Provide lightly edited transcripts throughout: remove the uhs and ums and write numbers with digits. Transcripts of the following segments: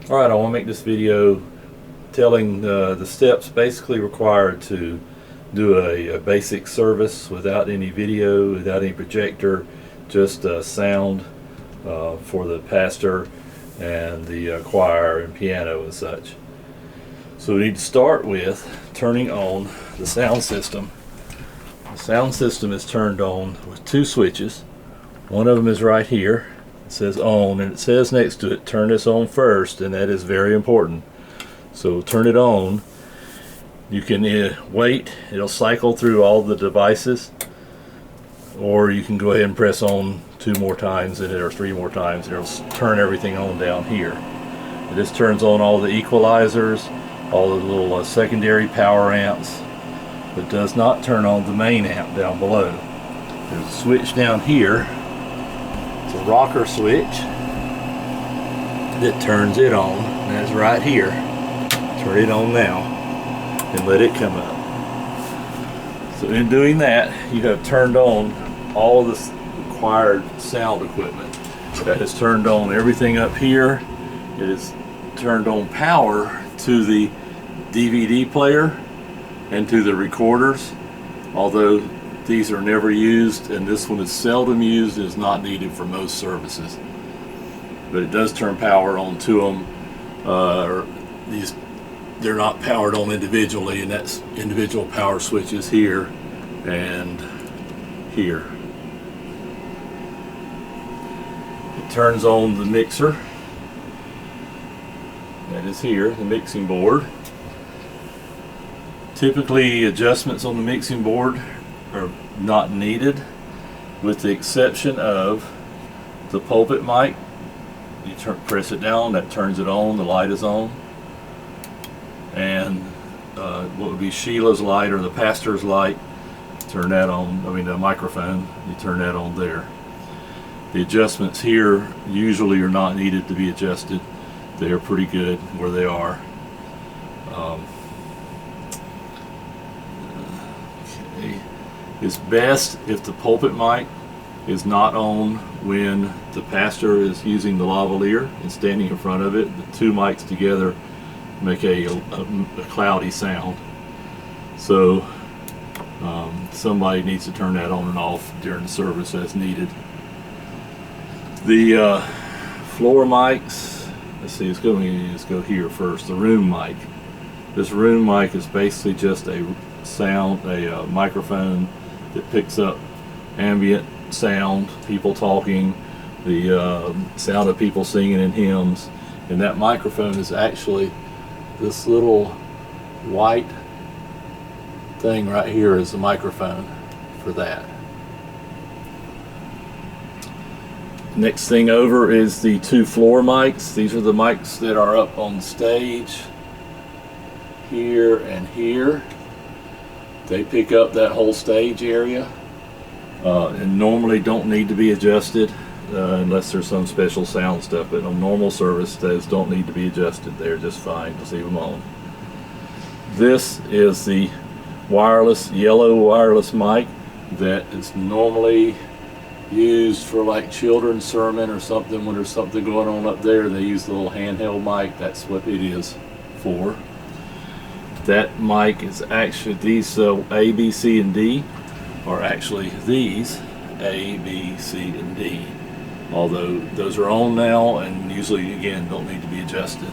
Alright, I want to make this video telling the steps basically required to do a basic service without any video, without any projector, just sound for the pastor and the choir and piano and such. So we need to start with turning on the sound system. The sound system is turned on with two switches. One of them is right here. It says on, and it says next to it, turn this on first, and that is very important. So turn it on. You can wait, it'll cycle through all the devices, or you can go ahead and press on 2 more times or 3 more times, and it'll turn everything on down here. This turns on all the equalizers, all the little secondary power amps, but does not turn on the main amp down below. There's a switch down here. It's a rocker switch that turns it on, and that's right here. Turn it on now and let it come up. So in doing that, you have turned on all of the required sound equipment. That has turned on everything up here. It has turned on power to the DVD player and to the recorders, although these are never used, and this one is seldom used and is not needed for most services. But it does turn power on to them. They're not powered on individually, and that's individual power switches here and here. It turns on the mixer. That is here, the mixing board. Typically, adjustments on the mixing board are not needed, with the exception of the pulpit mic. You press it down, that turns it on, the light is on. And what would be Sheila's light or the pastor's light, turn that on, the microphone, you turn that on there. The adjustments here usually are not needed to be adjusted. They're pretty good where they are. Okay. It's best if the pulpit mic is not on when the pastor is using the lavalier and standing in front of it. The two mics together make a cloudy sound. So somebody needs to turn that on and off during the service as needed. The floor mics, let's see, let's go here first. The room mic. This room mic is basically just a microphone that picks up ambient sound, people talking, the sound of people singing in hymns, and that microphone is actually this little white thing right here is the microphone for that. Next thing over is the 2 floor mics. These are the mics that are up on stage here and here. They pick up that whole stage area and normally don't need to be adjusted unless there's some special sound stuff, but on normal service those don't need to be adjusted. They're just fine, just leave them on. This is the yellow wireless mic that is normally used for like children's sermon or something. When there's something going on up there, they use the little handheld mic. That's what it is for. That mic is actually, these A, B, C, and D are actually these A, B, C, and D. Although those are on now and usually, again, don't need to be adjusted.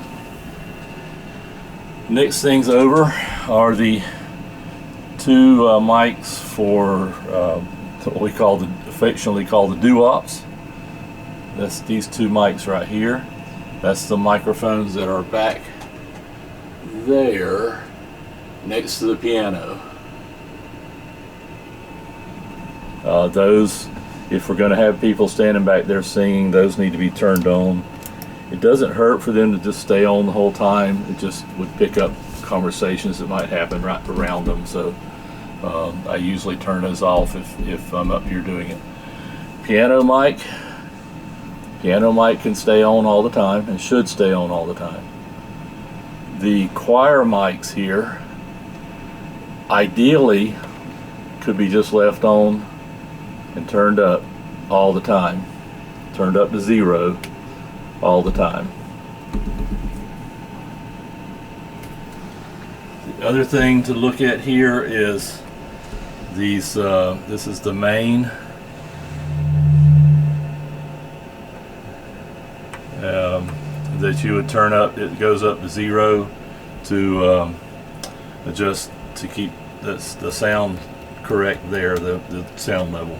Next things over are the 2 mics for what we affectionately call the doo-wops. That's these 2 mics right here. That's the microphones that are back there next to the piano. Those, if we're going to have people standing back there singing, those need to be turned on. It doesn't hurt for them to just stay on the whole time. It just would pick up conversations that might happen right around them. So I usually turn those off if I'm up here doing it. Piano mic can stay on all the time and should stay on all the time. The choir mics here ideally could be just left on and turned up all the time, turned up to 0 all the time. The other thing to look at here is these. This is the main. That you would turn up. It goes up to 0 to adjust to keep the sound correct there, the sound level.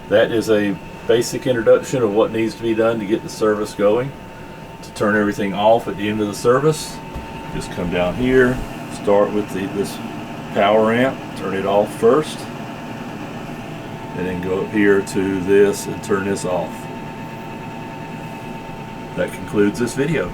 That is a basic introduction of what needs to be done to get the service going. To turn everything off at the end of the service, just come down here, start with this power amp, turn it off first, and then go up here to this and turn this off. That concludes this video.